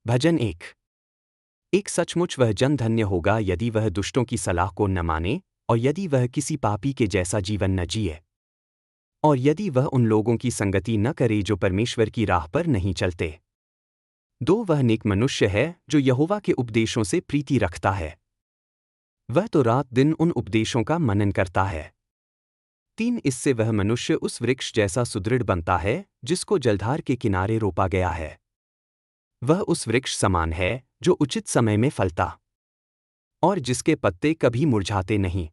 भजन एक सचमुच वह जन धन्य होगा यदि वह दुष्टों की सलाह को न माने और यदि वह किसी पापी के जैसा जीवन न जिए और यदि वह उन लोगों की संगति न करे जो परमेश्वर की राह पर नहीं चलते। वह नेक मनुष्य है जो यहोवा के उपदेशों से प्रीति रखता है। वह तो रात दिन उन उपदेशों का मनन करता है। इससे वह मनुष्य उस वृक्ष जैसा सुदृढ़ बनता है जिसको जलधार के किनारे रोपा गया है। वह उस वृक्ष समान है जो उचित समय में फलता और जिसके पत्ते कभी मुरझाते नहीं।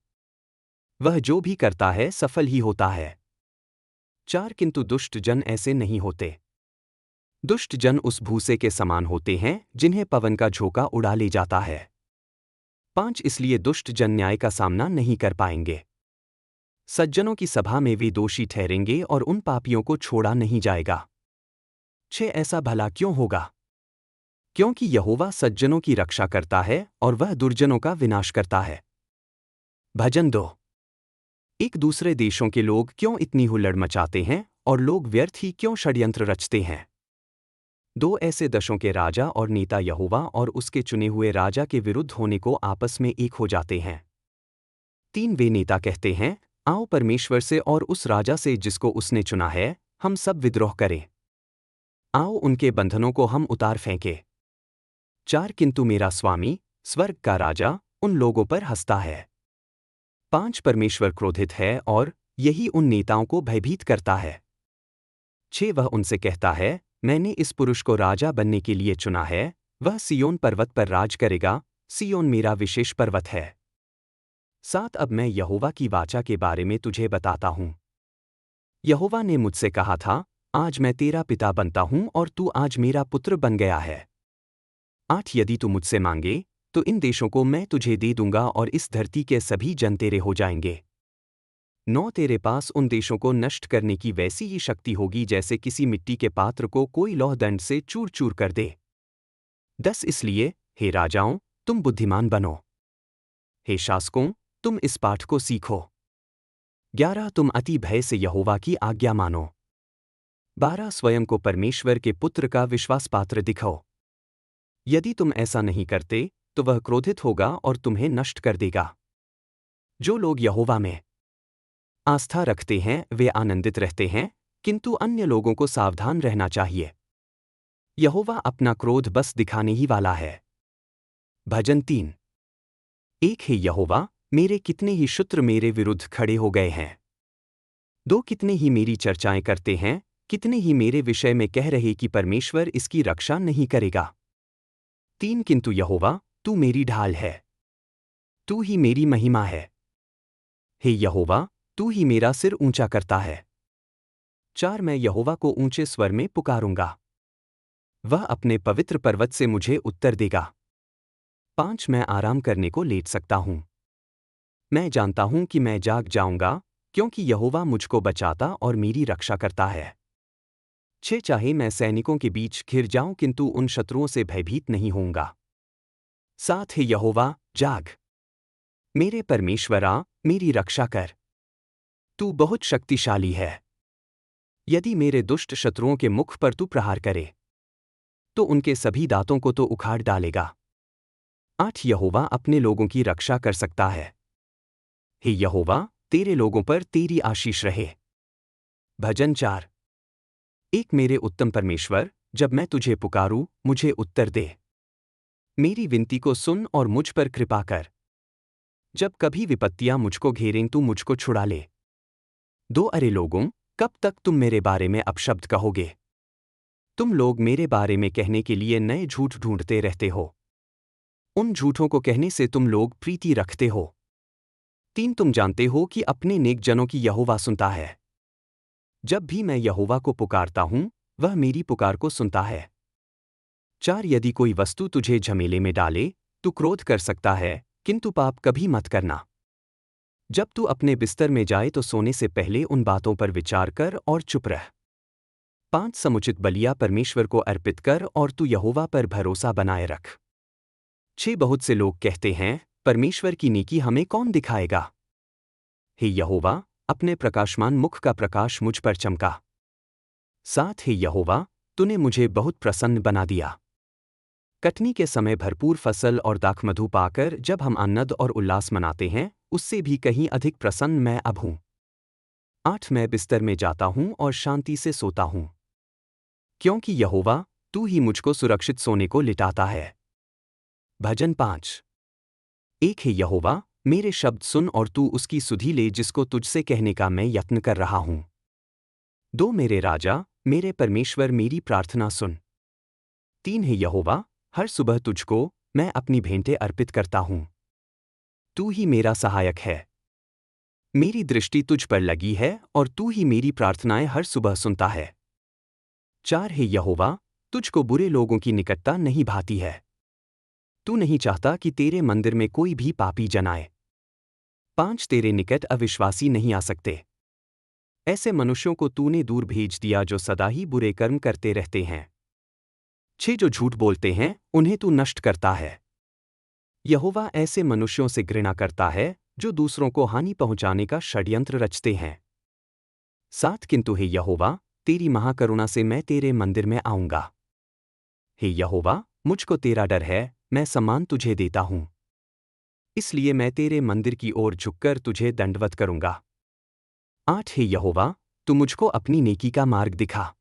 वह जो भी करता है सफल ही होता है। किंतु दुष्ट जन ऐसे नहीं होते। दुष्ट जन उस भूसे के समान होते हैं जिन्हें पवन का झोंका उड़ा ले जाता है। इसलिए दुष्ट जन न्याय का सामना नहीं कर पाएंगे। सज्जनों की सभा में वे दोषी ठहरेंगे और उन पापियों को छोड़ा नहीं जाएगा। ऐसा भला क्यों होगा? क्योंकि यहोवा सज्जनों की रक्षा करता है और वह दुर्जनों का विनाश करता है। भजन एक दूसरे देशों के लोग क्यों इतनी हुल्लड़ मचाते हैं और लोग व्यर्थ ही क्यों षड्यंत्र रचते हैं। ऐसे देशों के राजा और नेता यहोवा और उसके चुने हुए राजा के विरुद्ध होने को आपस में एक हो जाते हैं। वे नेता कहते हैं, आओ परमेश्वर से और उस राजा से जिसको उसने चुना है हम सब विद्रोह करें। आओ उनके बंधनों को हम उतार फेंके। किंतु मेरा स्वामी स्वर्ग का राजा उन लोगों पर हंसता है। परमेश्वर क्रोधित है और यही उन नेताओं को भयभीत करता है। वह उनसे कहता है, मैंने इस पुरुष को राजा बनने के लिए चुना है, वह सियोन पर्वत पर राज करेगा, सियोन मेरा विशेष पर्वत है। अब मैं यहोवा की वाचा के बारे में तुझे बताता हूँ। यहोवा ने मुझसे कहा था, आज मैं तेरा पिता बनता हूँ और तू आज मेरा पुत्र बन गया है। यदि तू मुझसे मांगे तो इन देशों को मैं तुझे दे दूंगा और इस धरती के सभी जन तेरे हो जाएंगे। तेरे पास उन देशों को नष्ट करने की वैसी ही शक्ति होगी जैसे किसी मिट्टी के पात्र को कोई लौह दंड से चूर चूर कर दे। इसलिए हे राजाओं तुम बुद्धिमान बनो। हे शासकों तुम इस पाठ को सीखो। तुम अति भय से यहोवा की आज्ञा मानो। स्वयं को परमेश्वर के पुत्र का विश्वास पात्र दिखाओ। यदि तुम ऐसा नहीं करते तो वह क्रोधित होगा और तुम्हें नष्ट कर देगा। जो लोग यहोवा में आस्था रखते हैं वे आनंदित रहते हैं, किंतु अन्य लोगों को सावधान रहना चाहिए। यहोवा अपना क्रोध बस दिखाने ही वाला है। भजन हे यहोवा मेरे कितने ही शत्रु मेरे विरुद्ध खड़े हो गए हैं। कितने ही मेरी चर्चाएं करते हैं, कितने ही मेरे विषय में कह रहे कि परमेश्वर इसकी रक्षा नहीं करेगा। किंतु यहोवा तू मेरी ढाल है, तू ही मेरी महिमा है। हे यहोवा तू ही मेरा सिर ऊंचा करता है। मैं यहोवा को ऊंचे स्वर में पुकारूंगा, वह अपने पवित्र पर्वत से मुझे उत्तर देगा। मैं आराम करने को लेट सकता हूं। मैं जानता हूं कि मैं जाग जाऊंगा क्योंकि यहोवा मुझको बचाता और मेरी रक्षा करता है। चाहे मैं सैनिकों के बीच घिर जाऊं किंतु उन शत्रुओं से भयभीत नहीं होऊंगा। हे यहोवा जाग, मेरे परमेश्वरा मेरी रक्षा कर। तू बहुत शक्तिशाली है। यदि मेरे दुष्ट शत्रुओं के मुख पर तू प्रहार करे तो उनके सभी दांतों को तो उखाड़ डालेगा। यहोवा अपने लोगों की रक्षा कर सकता है। हे यहोवा तेरे लोगों पर तेरी आशीष रहे। भजन मेरे उत्तम परमेश्वर जब मैं तुझे पुकारूं मुझे उत्तर दे। मेरी विनती को सुन और मुझ पर कृपा कर। जब कभी विपत्तियां मुझको घेरें तू मुझको छुड़ा ले। अरे लोगों कब तक तुम मेरे बारे में अपशब्द कहोगे? तुम लोग मेरे बारे में कहने के लिए नए झूठ ढूंढते रहते हो। उन झूठों को कहने से तुम लोग प्रीति रखते हो। तुम जानते हो कि अपने नेक जनों की यहोवा सुनता है। जब भी मैं यहोवा को पुकारता हूं वह मेरी पुकार को सुनता है। यदि कोई वस्तु तुझे झमेले में डाले तू क्रोध कर सकता है, किंतु पाप कभी मत करना। जब तू अपने बिस्तर में जाए तो सोने से पहले उन बातों पर विचार कर और चुप रह। समुचित बलिया परमेश्वर को अर्पित कर और तू यहोवा पर भरोसा बनाए रख। बहुत से लोग कहते हैं, परमेश्वर की नेकी हमें कौन दिखाएगा? हे यहोवा अपने प्रकाशमान मुख का प्रकाश मुझ पर चमका। हे यहोवा तूने मुझे बहुत प्रसन्न बना दिया। कटनी के समय भरपूर फसल और दाखमधु पाकर जब हम आनंद और उल्लास मनाते हैं, उससे भी कहीं अधिक प्रसन्न मैं अब हूँ। 8 मैं बिस्तर में जाता हूँ और शांति से सोता हूँ, क्योंकि यहोवा तू ही मुझको सुरक्षित सोने को लिटाता है। भजन 5। एक है यहोवा, मेरे शब्द सुन और तू उसकी सुधि ले जिसको तुझसे कहने का मैं यत्न कर रहा हूँ। 2 मेरे राजा, मेरे परमेश्वर मेरी प्रार्थना सुन। 3 है यहोवा, हर सुबह तुझको मैं अपनी भेंटें अर्पित करता हूँ। तू ही मेरा सहायक है। मेरी दृष्टि तुझ पर लगी है और तू ही मेरी प्रार्थनाएं हर सुबह सुनता है। 4 है यहोवा, तुझको बुरे लोगों की निकटता नहीं भाती है। तू नहीं चाहता कि तेरे मंदिर में कोई भी पापी जन आए। 5 तेरे निकट अविश्वासी नहीं आ सकते। ऐसे मनुष्यों को तूने दूर भेज दिया जो सदा ही बुरे कर्म करते रहते हैं। 6 जो झूठ बोलते हैं उन्हें तू नष्ट करता है। यहोवा ऐसे मनुष्यों से घृणा करता है जो दूसरों को हानि पहुंचाने का षड्यंत्र रचते हैं। 7 किंतु हे यहोवा, तेरी महाकरुणा से मैं तेरे मंदिर में आऊंगा। हे यहोवा, मुझको तेरा डर है, मैं सम्मान तुझे देता हूं। इसलिए मैं तेरे मंदिर की ओर झुककर तुझे दंडवत करूंगा। 8 हे यहोवा, तू मुझको अपनी नेकी का मार्ग दिखा।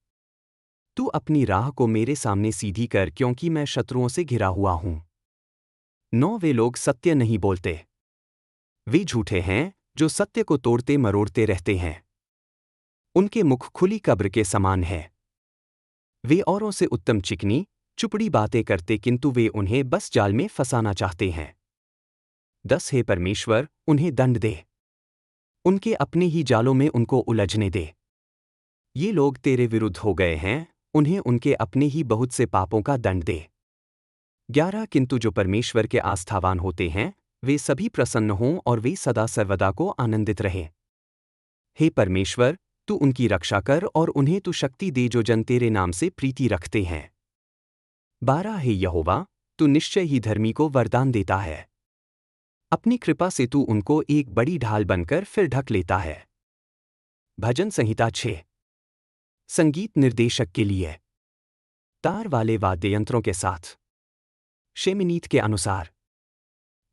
तू अपनी राह को मेरे सामने सीधी कर क्योंकि मैं शत्रुओं से घिरा हुआ हूं। 9 वे लोग सत्य नहीं बोलते। वे झूठे हैं जो सत्य को तोड़ते मरोड़ते रहते हैं। उनके मुख खुली कब्र के समान है। वे औरों से उत्तम चिकनी चुपड़ी बातें करते किंतु वे उन्हें बस जाल में फंसाना चाहते हैं। 10 हे परमेश्वर, उन्हें दंड दे। उनके अपने ही जालों में उनको उलझने दे। ये लोग तेरे विरुद्ध हो गए हैं, उन्हें उनके अपने ही बहुत से पापों का दंड दे। 11 किंतु जो परमेश्वर के आस्थावान होते हैं, वे सभी प्रसन्न हों और वे सदा सर्वदा को आनंदित रहें। हे परमेश्वर, तू उनकी रक्षा कर और उन्हें तू शक्ति दे जो जन तेरे नाम से प्रीति रखते हैं। 12 हे यहोवा, तू निश्चय ही धर्मी को वरदान देता है। अपनी कृपा से तू उनको एक बड़ी ढाल बनकर फिर ढक लेता है। भजन संहिता 6। संगीत निर्देशक के लिए तार वाले वाद्ययंत्रों के साथ शेमिनीत के अनुसार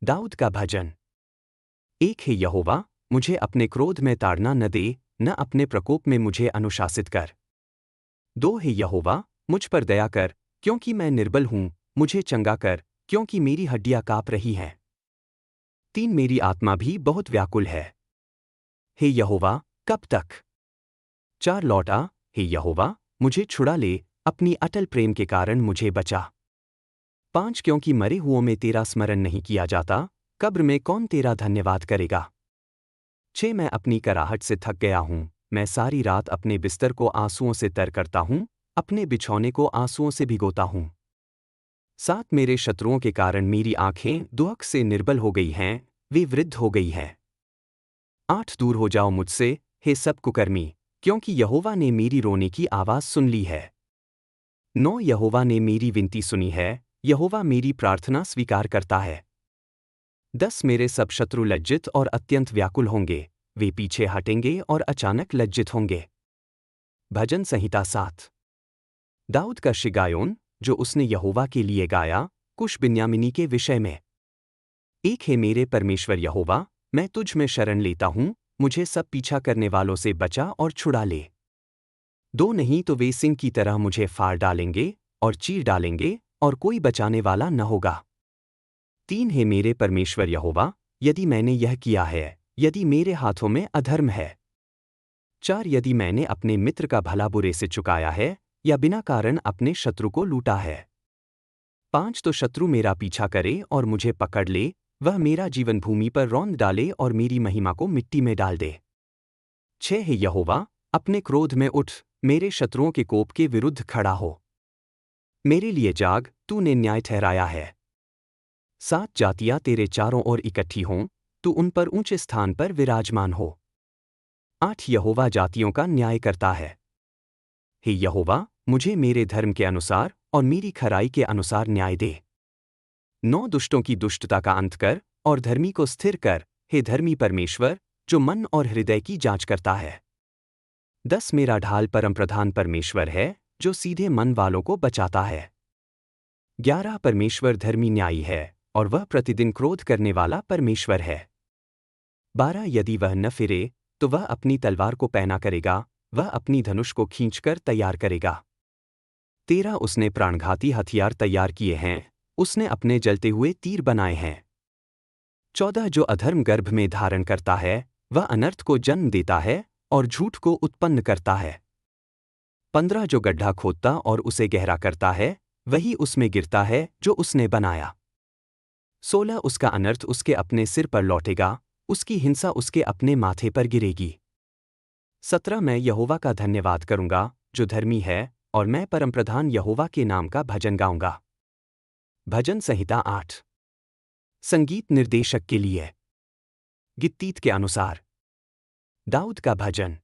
दाऊद का भजन। 1 हे यहोवा, मुझे अपने क्रोध में ताड़ना न दे, न अपने प्रकोप में मुझे अनुशासित कर। 2 हे यहोवा, मुझ पर दया कर, क्योंकि मैं निर्बल हूं, मुझे चंगा कर, क्योंकि मेरी हड्डियां कांप रही हैं। 3 मेरी आत्मा भी बहुत व्याकुल है। हे यहोवा, कब तक? 4 लौटा, हे यहोवा, मुझे छुड़ा ले, अपनी अटल प्रेम के कारण मुझे बचा। 5 क्योंकि मरे हुओं में तेरा स्मरण नहीं किया जाता, कब्र में कौन तेरा धन्यवाद करेगा। 6 मैं अपनी कराहट से थक गया हूँ, मैं सारी रात अपने बिस्तर को आंसुओं से तर करता हूँ, अपने बिछौने को आंसुओं से भिगोता हूँ। 7 मेरे शत्रुओं के कारण मेरी आंखें दुख से निर्बल हो गई हैं, वे वृद्ध हो गई हैं। 8 दूर हो जाओ मुझसे, हे सब कुकर्मी, क्योंकि यहोवा ने मेरी रोने की आवाज़ सुन ली है। 9 यहोवा ने मेरी विनती सुनी है, यहोवा मेरी प्रार्थना स्वीकार करता है। 10 मेरे सब शत्रु लज्जित और अत्यंत व्याकुल होंगे, वे पीछे हटेंगे और अचानक लज्जित होंगे। भजन संहिता 7। दाऊद का शिगायोन, जो उसने यहोवा के लिए गाया, कुश बिन्यामिनी के विषय में। 1 हे मेरे परमेश्वर यहोवा, मैं तुझ में शरण लेता हूँ, मुझे सब पीछा करने वालों से बचा और छुड़ा ले। 2 नहीं तो वे सिंह की तरह मुझे फाड़ डालेंगे और चीर डालेंगे और कोई बचाने वाला न होगा। 3 हे मेरे परमेश्वर यहोवा, यदि मैंने यह किया है, यदि मेरे हाथों में अधर्म है। 4 यदि मैंने अपने मित्र का भला बुरे से चुकाया है या बिना कारण अपने शत्रु को लूटा है। 5 तो शत्रु मेरा पीछा करे और मुझे पकड़ ले, वह मेरा जीवन भूमि पर रौंद डाले और मेरी महिमा को मिट्टी में डाल दे। 6 हे यहोवा, अपने क्रोध में उठ, मेरे शत्रुओं के कोप के विरुद्ध खड़ा हो। मेरे लिए जाग, तूने न्याय ठहराया है। 7 जातियां तेरे चारों ओर इकट्ठी हों, तू उन पर ऊंचे स्थान पर विराजमान हो। 8 यहोवा जातियों का न्याय करता है। हे यहोवा, मुझे मेरे धर्म के अनुसार और मेरी खराई के अनुसार न्याय दे। 9 दुष्टों की दुष्टता का अंत कर और धर्मी को स्थिर कर, हे धर्मी परमेश्वर, जो मन और हृदय की जांच करता है। 10 मेरा ढाल परमप्रधान परमेश्वर है, जो सीधे मन वालों को बचाता है। 11 परमेश्वर धर्मी न्यायी है और वह प्रतिदिन क्रोध करने वाला परमेश्वर है। 12 यदि वह न फिरे तो वह अपनी तलवार को पैना करेगा, वह अपनी धनुष को खींचकर तैयार करेगा। 13 उसने प्राणघाती हथियार तैयार किए हैं, उसने अपने जलते हुए तीर बनाए हैं। 14 जो अधर्म गर्भ में धारण करता है वह अनर्थ को जन्म देता है और झूठ को उत्पन्न करता है। 15 जो गड्ढा खोदता और उसे गहरा करता है वही उसमें गिरता है जो उसने बनाया। 16 उसका अनर्थ उसके अपने सिर पर लौटेगा, उसकी हिंसा उसके अपने माथे पर गिरेगी। 17 मैं यहोवा का धन्यवाद करूंगा जो धर्मी है और मैं परमप्रधान यहोवा के नाम का भजन गाऊंगा। भजन संहिता 8। संगीत निर्देशक के लिए गित्तीत के अनुसार दाऊद का भजन।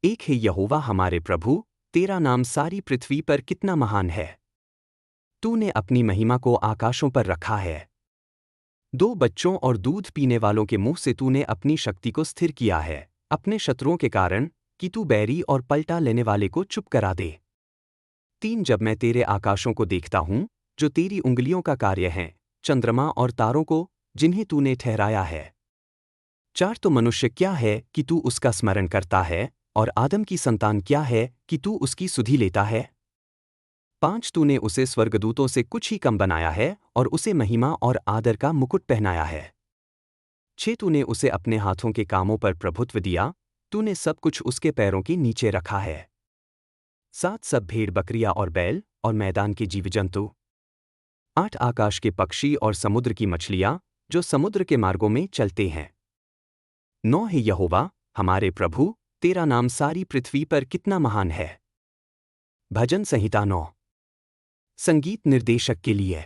एक है यहोवा हमारे प्रभु, तेरा नाम सारी पृथ्वी पर कितना महान है। तूने अपनी महिमा को आकाशों पर रखा है। 2 बच्चों और दूध पीने वालों के मुंह से तूने अपनी शक्ति को स्थिर किया है, अपने शत्रुओं के कारण, कि तू बैरी और पलटा लेने वाले को चुप करा दे। 3 जब मैं तेरे आकाशों को देखता हूं जो तेरी उंगलियों का कार्य हैं, चंद्रमा और तारों को जिन्हें तूने ठहराया है। 4 तो मनुष्य क्या है कि तू उसका स्मरण करता है, और आदम की संतान क्या है कि तू उसकी सुधि लेता है। 5 तूने उसे स्वर्गदूतों से कुछ ही कम बनाया है और उसे महिमा और आदर का मुकुट पहनाया है। 6 तूने उसे अपने हाथों के कामों पर प्रभुत्व दिया, तूने सब कुछ उसके पैरों के नीचे रखा है। 7 सब भेड़ बकरियां और बैल और मैदान के जीव जंतु। 8 आकाश के पक्षी और समुद्र की मछलियां जो समुद्र के मार्गों में चलते हैं। 9 है यहोवा हमारे प्रभु, तेरा नाम सारी पृथ्वी पर कितना महान है। भजन संहिता 9। संगीत निर्देशक के लिए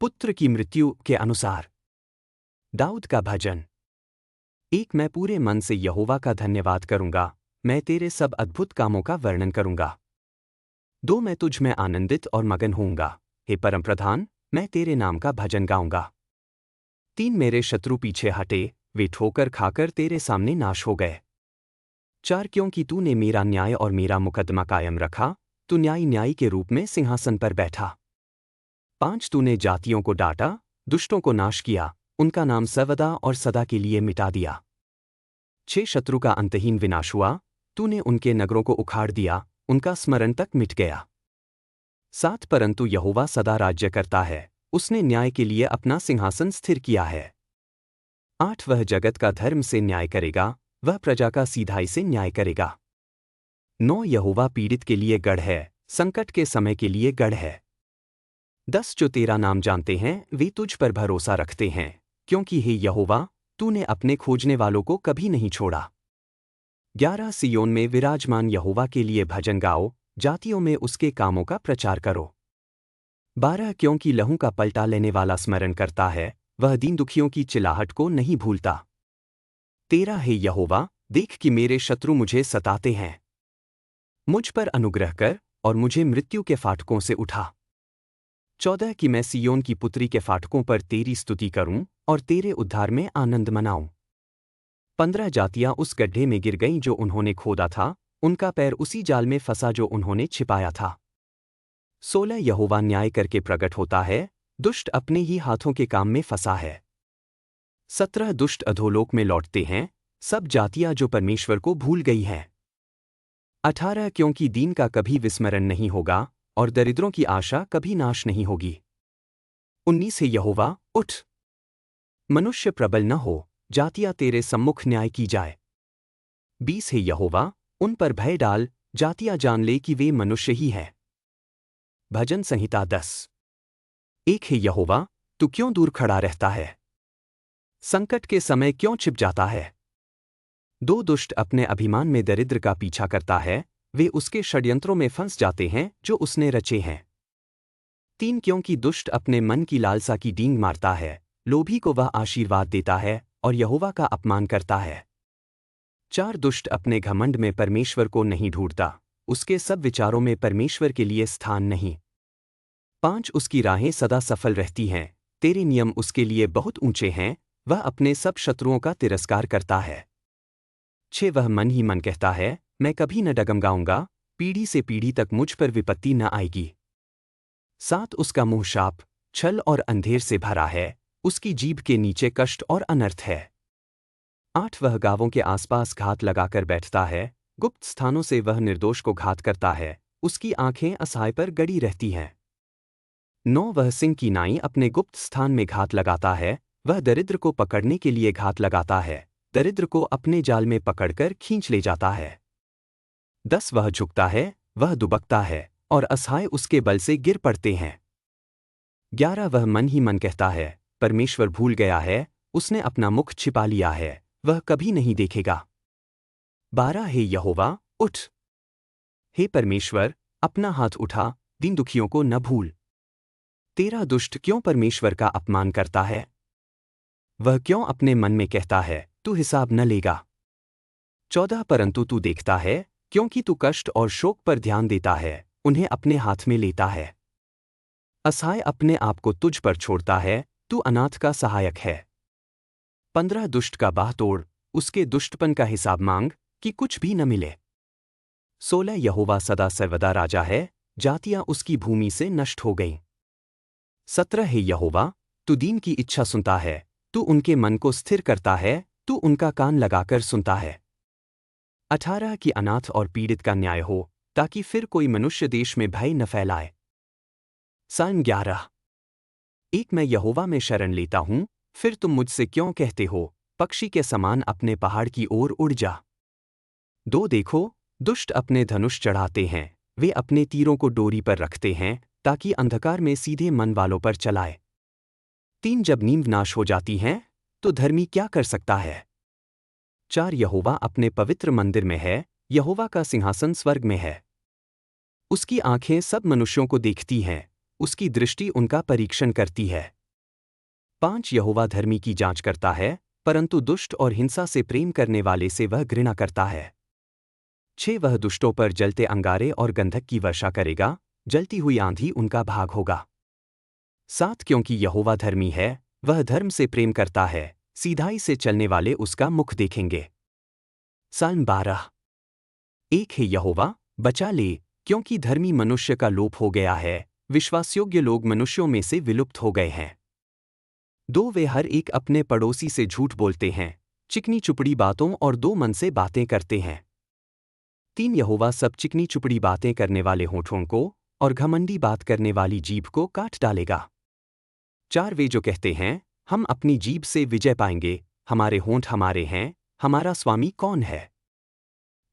पुत्र की मृत्यु के अनुसार दाऊद का भजन। 1 मैं पूरे मन से यहोवा का धन्यवाद करूंगा, मैं तेरे सब अद्भुत कामों का वर्णन करूंगा। 2 मैं तुझ में आनंदित और मगन होऊंगा, हे परमप्रधान, मैं तेरे नाम का भजन गाऊंगा। 3 मेरे शत्रु पीछे हटे, वे ठोकर खाकर तेरे सामने नाश हो गए। 4 क्योंकि तूने मेरा न्याय और मेरा मुकद्दमा कायम रखा, तू न्यायी के रूप में सिंहासन पर बैठा। 5 तूने जातियों को डांटा, दुष्टों को नाश किया, उनका नाम सर्वदा और सदा के लिए मिटा दिया। 6 शत्रु का अंतहीन विनाश हुआ, तूने उनके नगरों को उखाड़ दिया, उनका स्मरण तक मिट गया। 7 परंतु यहोवा सदा राज्य करता है, उसने न्याय के लिए अपना सिंहासन स्थिर किया है। 8 वह जगत का धर्म से न्याय करेगा, वह प्रजा का सीधाई से न्याय करेगा। 9 यहोवा पीड़ित के लिए गढ़ है, संकट के समय के लिए गढ़ है। 10 जो तेरा नाम जानते हैं वे तुझ पर भरोसा रखते हैं, क्योंकि हे यहोवा तूने अपने खोजने वालों को कभी नहीं छोड़ा। 11 सियोन में विराजमान यहोवा के लिए भजन गाओ, जातियों में उसके कामों का प्रचार करो। 12 क्योंकि लहू का पलटा लेने वाला स्मरण करता है, वह दीन दुखियों की चिल्लाहट को नहीं भूलता। 13 हे यहोवा देख कि मेरे शत्रु मुझे सताते हैं, मुझ पर अनुग्रह कर और मुझे मृत्यु के फाटकों से उठा। 14 कि मैं सियोन की पुत्री के फाटकों पर तेरी स्तुति करूं और तेरे उद्धार में आनंद मनाऊं। 15 जातियां उस गड्ढे में गिर गईं जो उन्होंने खोदा था, उनका पैर उसी जाल में फंसा जो उन्होंने छिपाया था। 16 यहोवा न्याय करके प्रकट होता है, दुष्ट अपने ही हाथों के काम में फंसा है। 17 दुष्ट अधोलोक में लौटते हैं, सब जातियां जो परमेश्वर को भूल गई हैं। 18 क्योंकि दीन का कभी विस्मरण नहीं होगा और दरिद्रों की आशा कभी नाश नहीं होगी। 19 है यहोवा उठ, मनुष्य प्रबल न हो, जातियां तेरे सम्मुख न्याय की जाए। 20 है यहोवा उन पर भय डाल, जातियां जान ले कि वे मनुष्य ही हैं। भजन संहिता 10। 1 है यहोवा तू क्यों दूर खड़ा रहता है, संकट के समय क्यों छिप जाता है। 2 दुष्ट अपने अभिमान में दरिद्र का पीछा करता है, वे उसके षड्यंत्रों में फंस जाते हैं जो उसने रचे हैं। 3 क्योंकि दुष्ट अपने मन की लालसा की डींग मारता है, लोभी को वह आशीर्वाद देता है और यहोवा का अपमान करता है। 4 दुष्ट अपने घमंड में परमेश्वर को नहीं ढूंढता, उसके सब विचारों में परमेश्वर के लिए स्थान नहीं। 5 उसकी राहें सदा सफल रहती हैं, तेरे नियम उसके लिए बहुत ऊंचे हैं, वह अपने सब शत्रुओं का तिरस्कार करता है। 6 वह मन ही मन कहता है, मैं कभी न डगमगाऊंगा, पीढ़ी से पीढ़ी तक मुझ पर विपत्ति न आएगी। 7 उसका मुंह शाप, छल और अंधेर से भरा है, उसकी जीभ के नीचे कष्ट और अनर्थ है। 8 वह गांवों के आसपास घात लगाकर बैठता है, गुप्त स्थानों से वह निर्दोष को घात करता है, उसकी आंखें असहाय पर गड़ी रहती हैं। 9 वह सिंह की नाई अपने गुप्त स्थान में घात लगाता है, वह दरिद्र को पकड़ने के लिए घात लगाता है, दरिद्र को अपने जाल में पकड़कर खींच ले जाता है। 10 वह झुकता है, वह दुबकता है, और असहाय उसके बल से गिर पड़ते हैं। 11 वह मन ही मन कहता है, परमेश्वर भूल गया है, उसने अपना मुख छिपा लिया है, वह कभी नहीं देखेगा। 12 हे यहोवा, उठ। हे परमेश्वर, अपना हाथ उठा, दीन दुखियों को न भूल। 13 दुष्ट क्यों परमेश्वर का अपमान करता है? वह क्यों अपने मन में कहता है, तू हिसाब न लेगा। 14 परंतु तू देखता है, क्योंकि तू कष्ट और शोक पर ध्यान देता है, उन्हें अपने हाथ में लेता है। असहाय अपने आप को तुझ पर छोड़ता है, तू अनाथ का सहायक है। 15 दुष्ट का बाह तोड़, उसके दुष्टपन का हिसाब मांग, कि कुछ भी न मिले। 16 यहोवा सदा सर्वदा राजा है, जातियां उसकी भूमि से नष्ट हो गईं। 17 हे यहोवा, तू दीन की इच्छा सुनता है, तू उनके मन को स्थिर करता है, तू उनका कान लगाकर सुनता है। 18 कि अनाथ और पीड़ित का न्याय हो, ताकि फिर कोई मनुष्य देश में भय न फैलाए। साल्म 11। एक मैं यहोवा में शरण लेता हूँ, फिर तुम मुझसे क्यों कहते हो, पक्षी के समान अपने पहाड़ की ओर उड़ जा। 2 देखो, दुष्ट अपने धनुष चढ़ाते हैं, वे अपने तीरों को डोरी पर रखते हैं, ताकि अंधकार में सीधे मन वालों पर चलाए। 3 जब नींद नाश हो जाती हैं, तो धर्मी क्या कर सकता है? 4 यहोवा अपने पवित्र मंदिर में है, यहोवा का सिंहासन स्वर्ग में है। उसकी आंखें सब मनुष्यों को देखती हैं, उसकी दृष्टि उनका परीक्षण करती है। 5 यहोवा धर्मी की जांच करता है, परंतु दुष्ट और हिंसा से प्रेम करने वाले से वह घृणा करता है। 6 वह दुष्टों पर जलते अंगारे और गंधक की वर्षा करेगा, जलती हुई आंधी उनका भाग होगा। 7 क्योंकि यहोवा धर्मी है, वह धर्म से प्रेम करता है, सीधाई से चलने वाले उसका मुख देखेंगे। साल्म 12। 1 हे यहोवा, बचा ले, क्योंकि धर्मी मनुष्य का लोप हो गया है, विश्वासयोग्य लोग मनुष्यों में से विलुप्त हो गए हैं। 2 वे हर एक अपने पड़ोसी से झूठ बोलते हैं, चिकनी चुपड़ी बातों और 2 मन से बातें करते हैं। 3 यहोवा सब चिकनी चुपड़ी बातें करने वाले होठों को और घमंडी बात करने वाली जीभ को काट डालेगा। 4 वे जो कहते हैं, हम अपनी जीभ से विजय पाएंगे, हमारे होंठ हमारे हैं, हमारा स्वामी कौन है?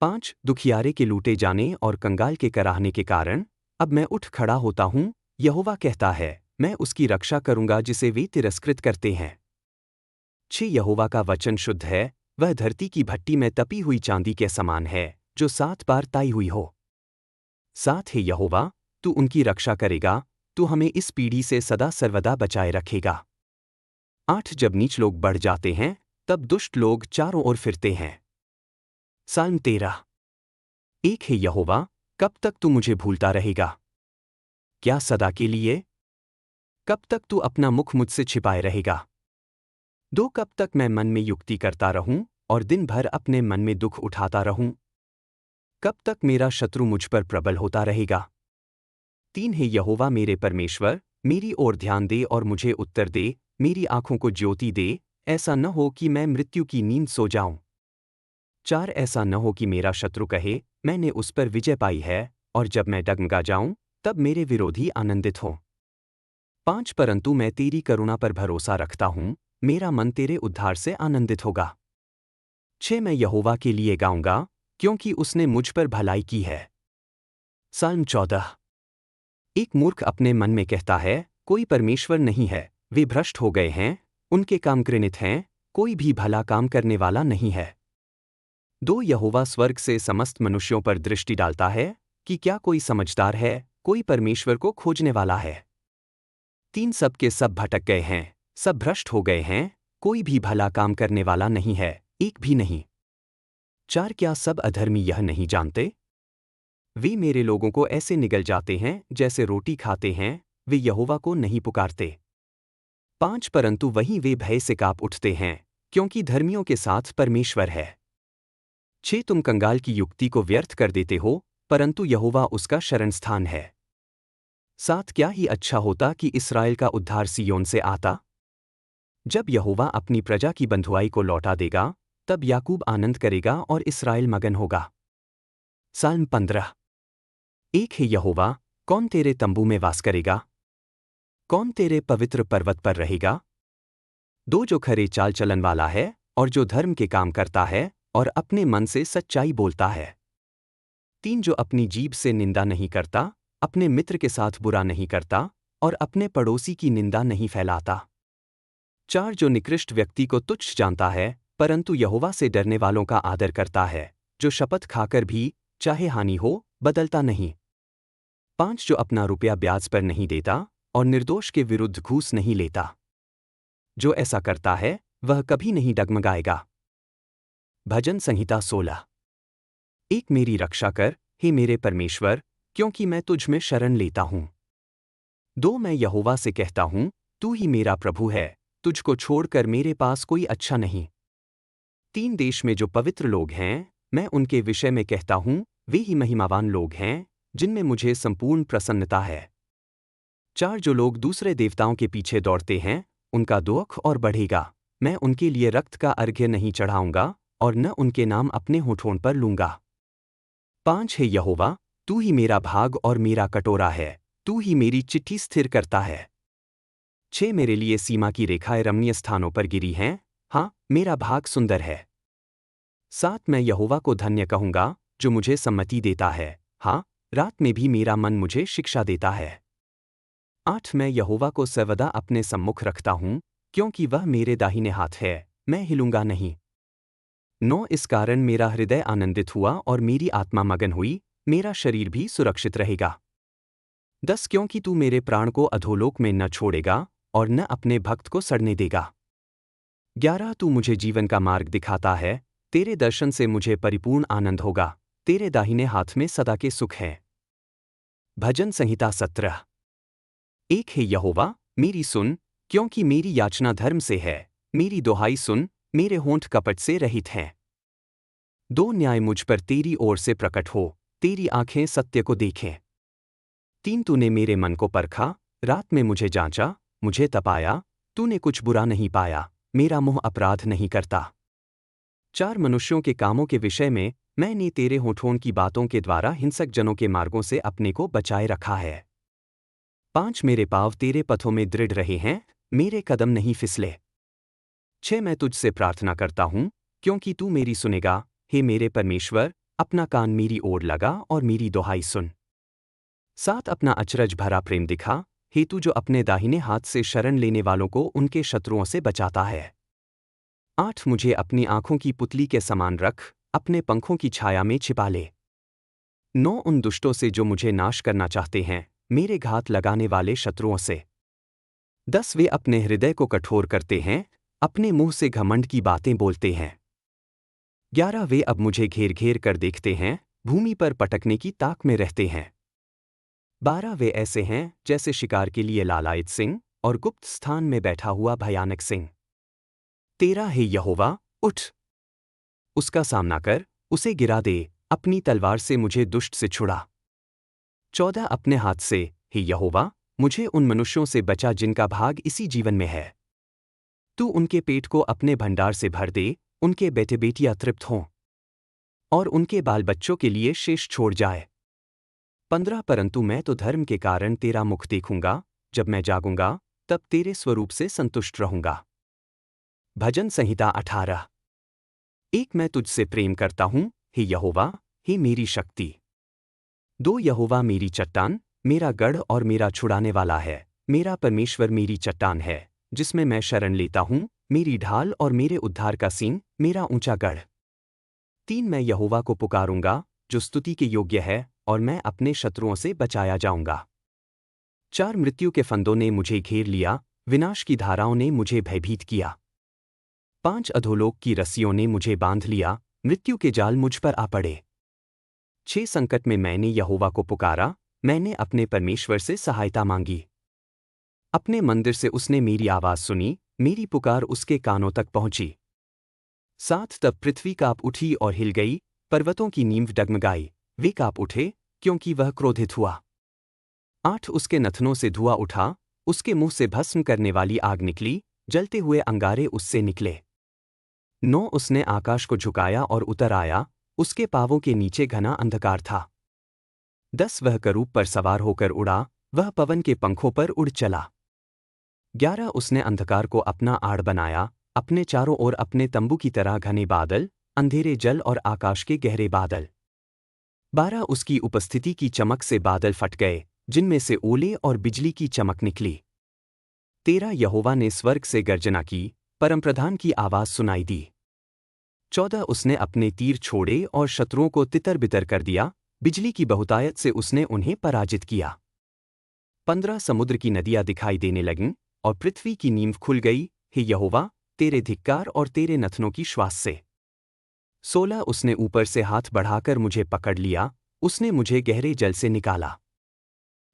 5 दुखियारे के लूटे जाने और कंगाल के कराहने के कारण, अब मैं उठ खड़ा होता हूँ, यहोवा कहता है, मैं उसकी रक्षा करूंगा जिसे वे तिरस्कृत करते हैं। 6 यहोवा का वचन शुद्ध है, वह धरती की भट्टी में तपी हुई चांदी के समान है, जो 7 बार ताई हुई हो। 7 हे यहोवा, तू उनकी रक्षा करेगा, तू हमें इस पीढ़ी से सदा सर्वदा बचाए रखेगा। 8 जब नीच लोग बढ़ जाते हैं, तब दुष्ट लोग चारों ओर फिरते हैं। साल्म 13। 1 हे यहोवा, कब तक तू मुझे भूलता रहेगा? क्या सदा के लिए? कब तक तू अपना मुख मुझसे छिपाए रहेगा? 2 कब तक मैं मन में युक्ति करता रहूं और दिन भर अपने मन में दुख उठाता रहूं? कब तक मेरा शत्रु मुझ पर प्रबल होता रहेगा? 3 हे यहोवा मेरे परमेश्वर, मेरी ओर ध्यान दे और मुझे उत्तर दे, मेरी आंखों को ज्योति दे, ऐसा न हो कि मैं मृत्यु की नींद सो जाऊं। 4 ऐसा न हो कि मेरा शत्रु कहे, मैंने उस पर विजय पाई है, और जब मैं डगमगा जाऊं, तब मेरे विरोधी आनंदित हों। 5 परंतु मैं तेरी करुणा पर भरोसा रखता हूं, मेरा मन तेरे उद्धार से आनंदित होगा। 6 मैं यहोवा के लिए गाऊंगा, क्योंकि उसने मुझ पर भलाई की है। साल्म 14। एक मूर्ख अपने मन में कहता है, कोई परमेश्वर नहीं है, वे भ्रष्ट हो गए हैं, उनके काम घृणित हैं, कोई भी भला काम करने वाला नहीं है। 2 यहोवा स्वर्ग से समस्त मनुष्यों पर दृष्टि डालता है, कि क्या कोई समझदार है, कोई परमेश्वर को खोजने वाला है? 3 सब के सब भटक गए हैं, सब भ्रष्ट हो गए हैं, कोई भी भला काम करने वाला नहीं है, एक भी नहीं। 4 क्या सब अधर्मी यह नहीं जानते? वे मेरे लोगों को ऐसे निगल जाते हैं जैसे रोटी खाते हैं, वे यहोवा को नहीं पुकारते। 5 परंतु वहीं वे भय से काँप उठते हैं, क्योंकि धर्मियों के साथ परमेश्वर है। 6 तुम कंगाल की युक्ति को व्यर्थ कर देते हो, परंतु यहोवा उसका शरणस्थान है। साथ क्या ही अच्छा होता कि इस्राएल का उद्धार सिय्योन से आता। जब यहोवा अपनी प्रजा की बंधुआई को लौटा देगा, तब याकूब आनंद करेगा और इस्राएल मगन होगा। साल्म 15। एक है यहोवा, कौन तेरे तंबू में वास करेगा? कौन तेरे पवित्र पर्वत पर रहेगा? दो, जो खरे चाल चलन वाला है और जो धर्म के काम करता है और अपने मन से सच्चाई बोलता है। तीन, जो अपनी जीभ से निंदा नहीं करता, अपने मित्र के साथ बुरा नहीं करता और अपने पड़ोसी की निंदा नहीं फैलाता। चार, जो निकृष्ट व्यक्ति को तुच्छ जानता है परंतु यहोवा से डरने वालों का आदर करता है, जो शपथ खाकर भी, चाहे हानि हो, बदलता नहीं। पांच, जो अपना रुपया ब्याज पर नहीं देता और निर्दोष के विरुद्ध घूस नहीं लेता। जो ऐसा करता है वह कभी नहीं डगमगाएगा। भजन संहिता 16। एक, मेरी रक्षा कर, हे मेरे परमेश्वर, क्योंकि मैं तुझ में शरण लेता हूं। दो, मैं यहोवा से कहता हूं, तू ही मेरा प्रभु है, तुझको छोड़कर मेरे पास कोई अच्छा नहीं। तीन, देश में जो पवित्र लोग हैं, मैं उनके विषय में कहता हूं, वे ही महिमावान लोग हैं, जिनमें मुझे संपूर्ण प्रसन्नता है। चार, जो लोग दूसरे देवताओं के पीछे दौड़ते हैं, उनका दुख और बढ़ेगा। मैं उनके लिए रक्त का अर्घ्य नहीं चढ़ाऊंगा और न उनके नाम अपने होठों पर लूंगा। पांच है यहोवा, तू ही मेरा भाग और मेरा कटोरा है, तू ही मेरी चिट्ठी स्थिर करता है। छह, मेरे लिए सीमा की रेखाएं रमणीय स्थानों पर गिरी हैं, हाँ, मेरा भाग सुंदर है। सात, मैं यहोवा को धन्य कहूंगा, जो मुझे सम्मति देता है, हाँ, रात में भी मेरा मन मुझे शिक्षा देता है। आठ, मैं यहोवा को सर्वदा अपने सम्मुख रखता हूं, क्योंकि वह मेरे दाहिने हाथ है, मैं हिलूंगा नहीं। नौ, इस कारण मेरा हृदय आनंदित हुआ और मेरी आत्मा मगन हुई, मेरा शरीर भी सुरक्षित रहेगा। 10, क्योंकि तू मेरे प्राण को अधोलोक में न छोड़ेगा और न अपने भक्त को सड़ने देगा। 11, तू मुझे जीवन का मार्ग दिखाता है, तेरे दर्शन से मुझे परिपूर्ण आनंद होगा, तेरे दाहिने हाथ में सदा के सुख है। भजन संहिता 17। एक है यहोवा, मेरी सुन, क्योंकि मेरी याचना धर्म से है, मेरी दुहाई सुन, मेरे होंठ कपट से रहित हैं। दो, न्याय मुझ पर तेरी ओर से प्रकट हो, तेरी आंखें सत्य को देखें। तीन, तूने मेरे मन को परखा, रात में मुझे जांचा, मुझे तपाया, तूने कुछ बुरा नहीं पाया, मेरा मुंह अपराध नहीं करता। चार, मनुष्यों के कामों के विषय में मैंने तेरे होठों की बातों के द्वारा हिंसक जनों के मार्गों से अपने को बचाए रखा है। पांच, मेरे पाँव तेरे पथों में दृढ़ रहे हैं, मेरे कदम नहीं फिसले। छह, मैं तुझसे प्रार्थना करता हूं, क्योंकि तू मेरी सुनेगा, हे मेरे परमेश्वर, अपना कान मेरी ओर लगा और मेरी दुहाई सुन। सात, अपना अचरज भरा प्रेम दिखा, हे तू जो अपने दाहिने हाथ से शरण लेने वालों को उनके शत्रुओं से बचाता है। आठ, मुझे अपनी आंखों की पुतली के समान रख, अपने पंखों की छाया में छिपा ले। नौ, उन दुष्टों से जो मुझे नाश करना चाहते हैं, मेरे घात लगाने वाले शत्रुओं से। 10, वे अपने हृदय को कठोर करते हैं, अपने मुंह से घमंड की बातें बोलते हैं। 11, वे अब मुझे घेर घेर कर देखते हैं, भूमि पर पटकने की ताक में रहते हैं। 12, वे ऐसे हैं जैसे शिकार के लिए लालायित सिंह और गुप्त स्थान में बैठा हुआ भयानक सिंह। 13, हे यहोवा, उठ, उसका सामना कर, उसे गिरा दे, अपनी तलवार से मुझे दुष्ट से छुड़ा। 14, अपने हाथ से, हे यहोवा, मुझे उन मनुष्यों से बचा जिनका भाग इसी जीवन में है। तू उनके पेट को अपने भंडार से भर दे, उनके बेटे बेटियां तृप्त हों और उनके बाल बच्चों के लिए शेष छोड़ जाए। 15, परंतु मैं तो धर्म के कारण तेरा मुख देखूंगा, जब मैं जागूंगा तब तेरे स्वरूप से संतुष्ट रहूंगा। भजन संहिता 18। एक, मैं तुझसे प्रेम करता हूं, हे यहोवा, हे मेरी शक्ति। दो, यहोवा मेरी चट्टान, मेरा गढ़ और मेरा छुड़ाने वाला है, मेरा परमेश्वर मेरी चट्टान है, जिसमें मैं शरण लेता हूं, मेरी ढाल और मेरे उद्धार का सीन, मेरा ऊंचा गढ़। 3, मैं यहोवा को पुकारूंगा, जो स्तुति के योग्य है, और मैं अपने शत्रुओं से बचाया जाऊंगा। 4, मृत्यु के फंदों ने मुझे घेर लिया, विनाश की धाराओं ने मुझे भयभीत किया। 5, अधोलोक की रस्सियों ने मुझे बांध लिया, मृत्यु के जाल मुझ पर आ पड़े। 6, संकट में मैंने यहोवा को पुकारा, मैंने अपने परमेश्वर से सहायता मांगी। अपने मंदिर से उसने मेरी आवाज सुनी, मेरी पुकार उसके कानों तक पहुंची। 7, तब पृथ्वी काँप उठी और हिल गई, पर्वतों की नींव डगमगाई, वे काँप उठे, क्योंकि वह क्रोधित हुआ। 8 उसके नथनों से धुआं उठा, उसके मुंह से भस्म करने वाली आग निकली, जलते हुए अंगारे उससे निकले। 9 उसने आकाश को झुकाया और उतर आया, उसके पांवों के नीचे घना अंधकार था। 10 वह करूब पर सवार होकर उड़ा, वह पवन के पंखों पर उड़ चला। 11 उसने अंधकार को अपना आड़ बनाया, अपने चारों ओर अपने तंबू की तरह घने बादल, अंधेरे जल और आकाश के गहरे बादल। 12 उसकी उपस्थिति की चमक से बादल फट गए, जिनमें से ओले और बिजली की चमक निकली। 13 यहोवा ने स्वर्ग से गर्जना की, परमप्रधान की आवाज सुनाई दी। 14 उसने अपने तीर छोड़े और शत्रुओं को तितर-बितर कर दिया, बिजली की बहुतायत से उसने उन्हें पराजित किया। 15 समुद्र की नदियां दिखाई देने लगीं, और पृथ्वी की नींव खुल गई, हे यहोवा, तेरे धिक्कार और तेरे नथनों की श्वास से। 16 उसने ऊपर से हाथ बढ़ाकर मुझे पकड़ लिया, उसने मुझे गहरे जल से निकाला।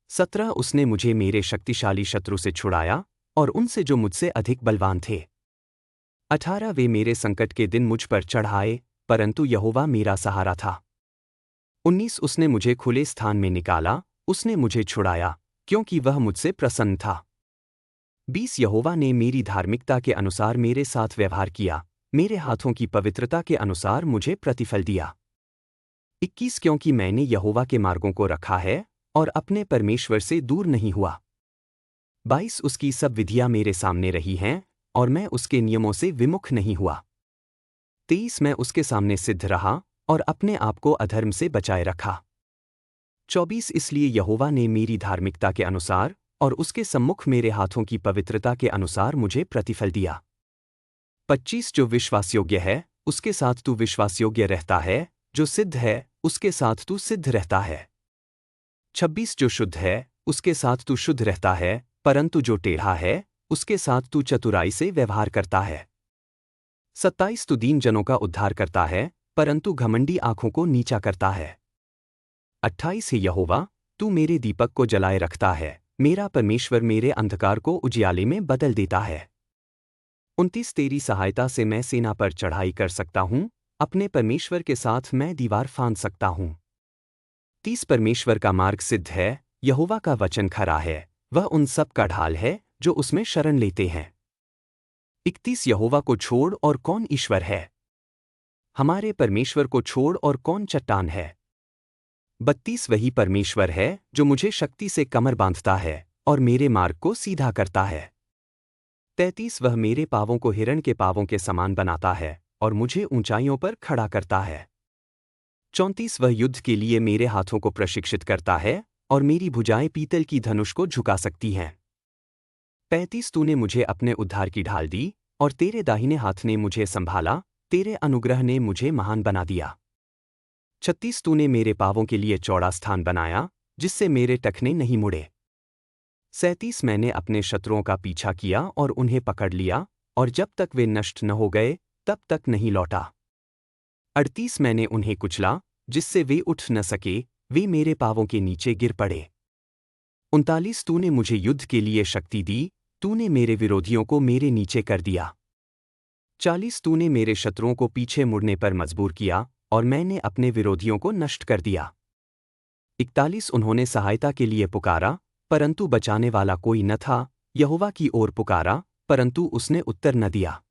17 उसने मुझे मेरे शक्तिशाली शत्रु से छुड़ाया, और उनसे जो मुझसे अधिक बलवान थे। 18 वे मेरे संकट के दिन मुझ पर चढ़ाए, परंतु यहोवा मेरा सहारा था। 19 उसने मुझे खुले स्थान में निकाला, उसने मुझे छुड़ाया, क्योंकि वह मुझसे प्रसन्न था। 20 यहोवा ने मेरी धार्मिकता के अनुसार मेरे साथ व्यवहार किया, मेरे हाथों की पवित्रता के अनुसार मुझे प्रतिफल दिया। 21 क्योंकि मैंने यहोवा के मार्गों को रखा है, और अपने परमेश्वर से दूर नहीं हुआ। 22 उसकी सब विधियां मेरे सामने रही हैं, और मैं उसके नियमों से विमुख नहीं हुआ। 23 मैं उसके सामने सिद्ध रहा, और अपने आप को अधर्म से बचाए रखा। 24 इसलिए यहोवा ने मेरी धार्मिकता के अनुसार, और उसके सम्मुख मेरे हाथों की पवित्रता के अनुसार मुझे प्रतिफल दिया। 25 जो विश्वासयोग्य है, उसके साथ तू विश्वासयोग्य रहता है, जो सिद्ध है, उसके साथ तू सिद्ध रहता है। 26 जो शुद्ध है, उसके साथ तू शुद्ध रहता है, परंतु जो टेढ़ा है, उसके साथ तू चतुराई से व्यवहार करता है। 27 तू दीन जनों का उद्धार करता है, परंतु घमंडी आंखों को नीचा करता है। 28 हे यहोवा, तू मेरे दीपक को जलाए रखता है, मेरा परमेश्वर मेरे अंधकार को उजियाले में बदल देता है। 29 तेरी सहायता से मैं सेना पर चढ़ाई कर सकता हूँ, अपने परमेश्वर के साथ मैं दीवार फांद सकता हूँ। 30 परमेश्वर का मार्ग सिद्ध है, यहोवा का वचन खरा है, वह उन सब का ढाल है, जो उसमें शरण लेते हैं। 31 यहोवा को छोड़ और कौन ईश्वर है? हमारे परमेश्वर को छोड़ और कौन चट्टान है? 32 वही परमेश्वर है, जो मुझे शक्ति से कमर बांधता है, और मेरे मार्ग को सीधा करता है। 33 वह मेरे पांवों को हिरण के पांवों के समान बनाता है, और मुझे ऊंचाइयों पर खड़ा करता है। 34 वह युद्ध के लिए मेरे हाथों को प्रशिक्षित करता है, और मेरी भुजाएं पीतल की धनुष को झुका सकती हैं। 35 तूने मुझे अपने उद्धार की ढाल दी, और तेरे दाहिने हाथ ने मुझे संभाला, तेरे अनुग्रह ने मुझे महान बना दिया। 36 तूने मेरे पांवों के लिए चौड़ा स्थान बनाया, जिससे मेरे टखने नहीं मुड़े। 37 मैंने अपने शत्रुओं का पीछा किया और उन्हें पकड़ लिया, और जब तक वे नष्ट न हो गए, तब तक नहीं लौटा। 38 मैंने उन्हें कुचला, जिससे वे उठ न सके, वे मेरे पांवों के नीचे गिर पड़े। 39 तूने मुझे युद्ध के लिए शक्ति दी, तूने मेरे विरोधियों को मेरे नीचे कर दिया। 40 तूने मेरे शत्रुओं को पीछे मुड़ने पर मजबूर किया, और मैंने अपने विरोधियों को नष्ट कर दिया। 41 उन्होंने सहायता के लिए पुकारा, परंतु बचाने वाला कोई न था, यहोवा की ओर पुकारा, परंतु उसने उत्तर न दिया।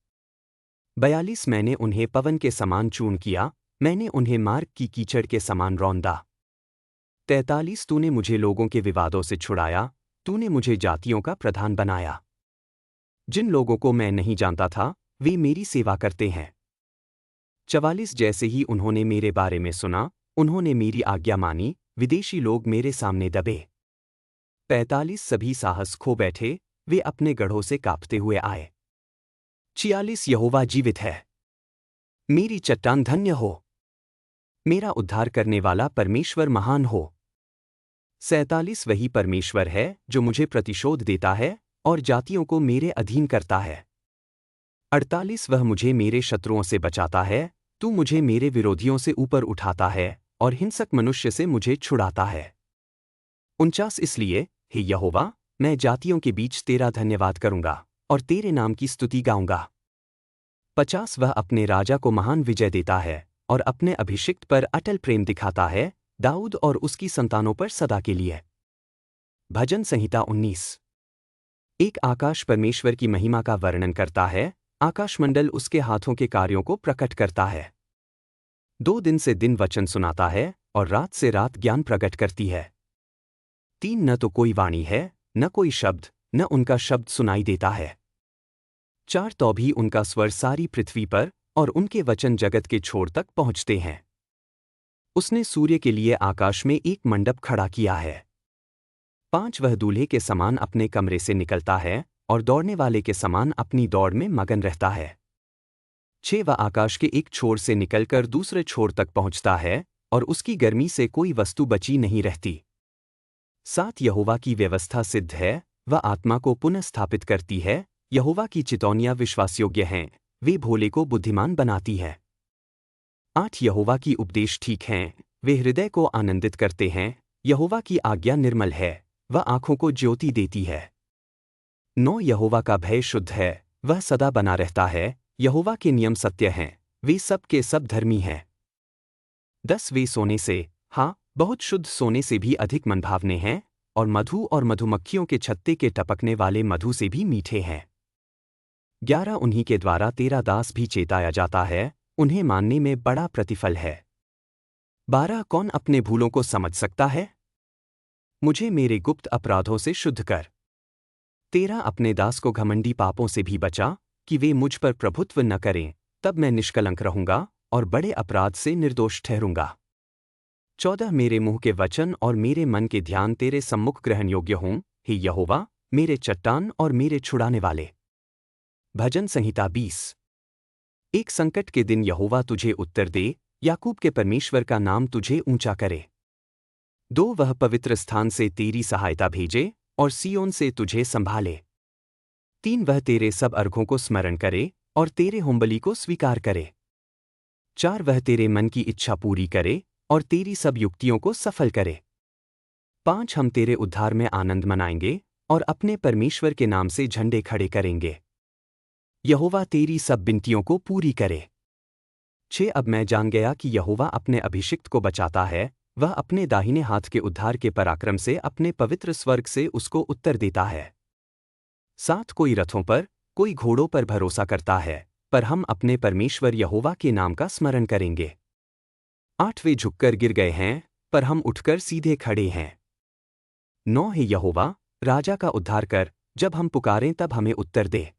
42 मैंने उन्हें पवन के समान चूर्ण किया, मैंने उन्हें मार्ग की कीचड़ के समान रौंदा। 43 तूने मुझे लोगों के विवादों से छुड़ाया, तूने मुझे जातियों का प्रधान बनाया। जिन लोगों को मैं नहीं जानता था, वे मेरी सेवा करते हैं। 44 जैसे ही उन्होंने मेरे बारे में सुना, उन्होंने मेरी आज्ञा मानी, विदेशी लोग मेरे सामने दबे। 45 सभी साहस खो बैठे, वे अपने गढ़ों से कांपते हुए आए। 46 यहोवा जीवित है, मेरी चट्टान धन्य हो, मेरा उद्धार करने वाला परमेश्वर महान हो। 47 वही परमेश्वर है, जो मुझे प्रतिशोध देता है, और जातियों को मेरे अधीन करता है। 48 वह मुझे मेरे शत्रुओं से बचाता है, तू मुझे मेरे विरोधियों से ऊपर उठाता है, और हिंसक मनुष्य से मुझे छुड़ाता है। 49 इसलिए, हे यहोवा, मैं जातियों के बीच तेरा धन्यवाद करूंगा, और तेरे नाम की स्तुति गाऊंगा। 50 वह अपने राजा को महान विजय देता है, और अपने अभिषिक्त पर अटल प्रेम दिखाता है, दाऊद और उसकी संतानों पर सदा के लिए। भजन संहिता 19। एक आकाश परमेश्वर की महिमा का वर्णन करता है, आकाशमंडल उसके हाथों के कार्यों को प्रकट करता है। 2 दिन से दिन वचन सुनाता है और रात से रात ज्ञान प्रकट करती है। 3 न तो कोई वाणी है, न कोई शब्द, न उनका शब्द सुनाई देता है। 4 तो भी उनका स्वर सारी पृथ्वी पर और उनके वचन जगत के छोर तक पहुंचते हैं। उसने सूर्य के लिए आकाश में एक मंडप खड़ा किया है। 5 वह दूल्हे के समान अपने कमरे से निकलता है और दौड़ने वाले के समान अपनी दौड़ में मगन रहता है। 6 वह आकाश के एक छोर से निकलकर दूसरे छोर तक पहुंचता है और उसकी गर्मी से कोई वस्तु बची नहीं रहती। 7 यहोवा की व्यवस्था सिद्ध है, वह आत्मा को पुनः स्थापित करती है। यहोवा की चितौनियां विश्वासयोग्य हैं, वे भोले को बुद्धिमान बनाती है। 8 यहोवा की उपदेश ठीक हैं, वे हृदय को आनंदित करते हैं। यहोवा की आज्ञा निर्मल है, वह आंखों को ज्योति देती है। 9 यहोवा का भय शुद्ध है, वह सदा बना रहता है। यहोवा के नियम सत्य हैं, वे सब के सब धर्मी हैं। 10 वे सोने से, हाँ, बहुत शुद्ध सोने से भी अधिक मनभावने हैं, और मधु और मधुमक्खियों के छत्ते के टपकने वाले मधु से भी मीठे हैं। 11 उन्हीं के द्वारा तेरा दास भी चेताया जाता है, उन्हें मानने में बड़ा प्रतिफल है। 12 कौन अपने भूलों को समझ सकता है? मुझे मेरे गुप्त अपराधों से शुद्ध कर। 13 अपने दास को घमंडी पापों से भी बचा, कि वे मुझ पर प्रभुत्व न करें, तब मैं निष्कलंक रहूंगा और बड़े अपराध से निर्दोष ठहरूंगा। 14 मेरे मुंह के वचन और मेरे मन के ध्यान तेरे सम्मुख ग्रहण योग्य हों, हे यहोवा, मेरे चट्टान और मेरे छुड़ाने वाले। भजन संहिता 20। एक संकट के दिन यहोवा तुझे उत्तर दे, याकूब के परमेश्वर का नाम तुझे ऊंचा करे। 2 वह पवित्र स्थान से तेरी सहायता भेजे और सियोन से तुझे संभाले। 3 वह तेरे सब अर्घों को स्मरण करे और तेरे होमबलि को स्वीकार करे। 4 वह तेरे मन की इच्छा पूरी करे और तेरी सब युक्तियों को सफल करे। 5 हम तेरे उद्धार में आनंद मनाएंगे और अपने परमेश्वर के नाम से झंडे खड़े करेंगे। यहोवा तेरी सब विनतियों को पूरी करे। 6 अब मैं जान गया कि यहोवा अपने अभिषिक्त को बचाता है, वह अपने दाहिने हाथ के उद्धार के पराक्रम से अपने पवित्र स्वर्ग से उसको उत्तर देता है। 7 कोई रथों पर, कोई घोड़ों पर भरोसा करता है, पर हम अपने परमेश्वर यहोवा के नाम का स्मरण करेंगे। 8 वे झुककर गिर गए हैं, पर हम उठकर सीधे खड़े हैं। 9 हे यहोवा, राजा का उद्धार कर, जब हम पुकारें तब हमें उत्तर दे।